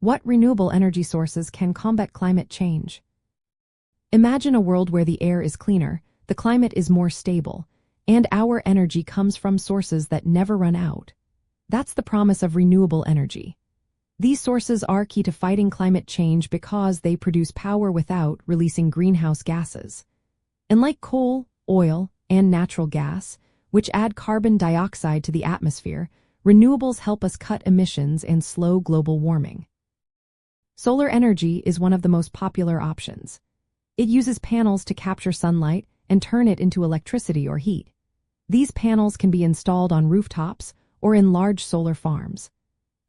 What renewable energy sources can combat climate change? Imagine a world where the air is cleaner, the climate is more stable, and our energy comes from sources that never run out. That's the promise of renewable energy. These sources are key to fighting climate change because they produce power without releasing greenhouse gases. Unlike coal, oil, and natural gas, which add carbon dioxide to the atmosphere, renewables help us cut emissions and slow global warming. Solar energy is one of the most popular options. It uses panels to capture sunlight and turn it into electricity or heat. These panels can be installed on rooftops or in large solar farms.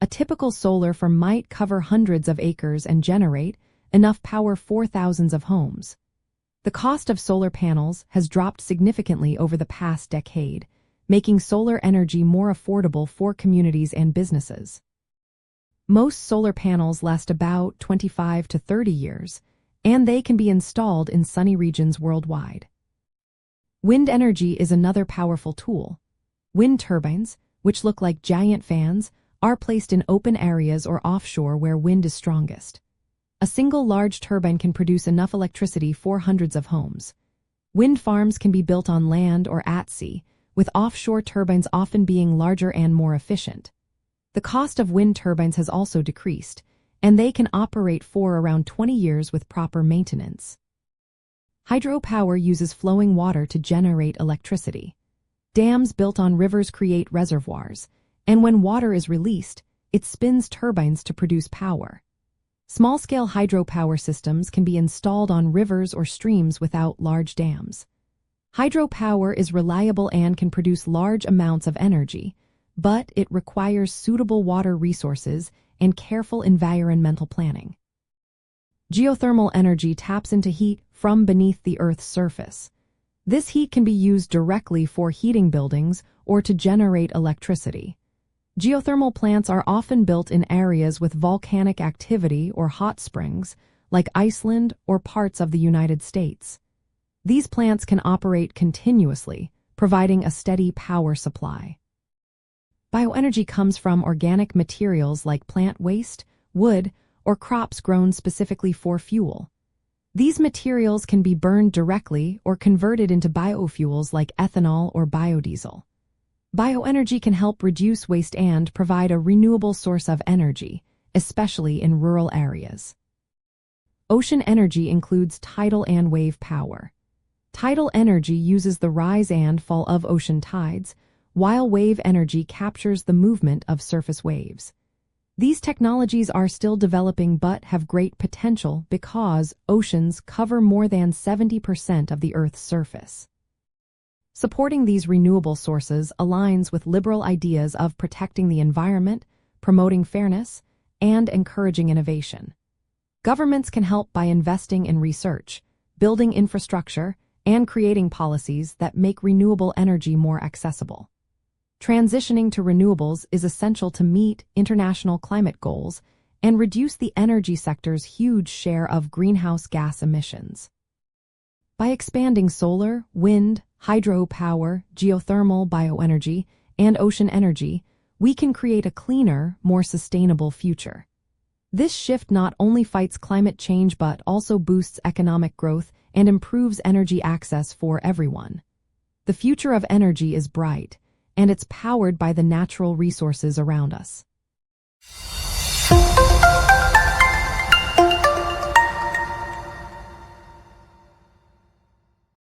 A typical solar farm might cover hundreds of acres and generate enough power for thousands of homes. The cost of solar panels has dropped significantly over the past decade, making solar energy more affordable for communities and businesses. Most solar panels last about 25 to 30 years, and they can be installed in sunny regions worldwide. Wind energy is another powerful tool. Wind turbines, which look like giant fans, are placed in open areas or offshore where wind is strongest. A single large turbine can produce enough electricity for hundreds of homes. Wind farms can be built on land or at sea, with offshore turbines often being larger and more efficient. The cost of wind turbines has also decreased, and they can operate for around 20 years with proper maintenance. Hydropower uses flowing water to generate electricity. Dams built on rivers create reservoirs, and when water is released, it spins turbines to produce power. Small-scale hydropower systems can be installed on rivers or streams without large dams. Hydropower is reliable and can produce large amounts of energy, but it requires suitable water resources and careful environmental planning. Geothermal energy taps into heat from beneath the Earth's surface. This heat can be used directly for heating buildings or to generate electricity. Geothermal plants are often built in areas with volcanic activity or hot springs, like Iceland or parts of the United States. These plants can operate continuously, providing a steady power supply. Bioenergy comes from organic materials like plant waste, wood, or crops grown specifically for fuel. These materials can be burned directly or converted into biofuels like ethanol or biodiesel. Bioenergy can help reduce waste and provide a renewable source of energy, especially in rural areas. Ocean energy includes tidal and wave power. Tidal energy uses the rise and fall of ocean tides, while wave energy captures the movement of surface waves. These technologies are still developing but have great potential because oceans cover more than 70% of the Earth's surface. Supporting these renewable sources aligns with liberal ideas of protecting the environment, promoting fairness, and encouraging innovation. Governments can help by investing in research, building infrastructure, and creating policies that make renewable energy more accessible. Transitioning to renewables is essential to meet international climate goals and reduce the energy sector's huge share of greenhouse gas emissions. By expanding solar, wind, hydropower, geothermal, bioenergy, and ocean energy, we can create a cleaner, more sustainable future. This shift not only fights climate change but also boosts economic growth and improves energy access for everyone. The future of energy is bright, and it's powered by the natural resources around us.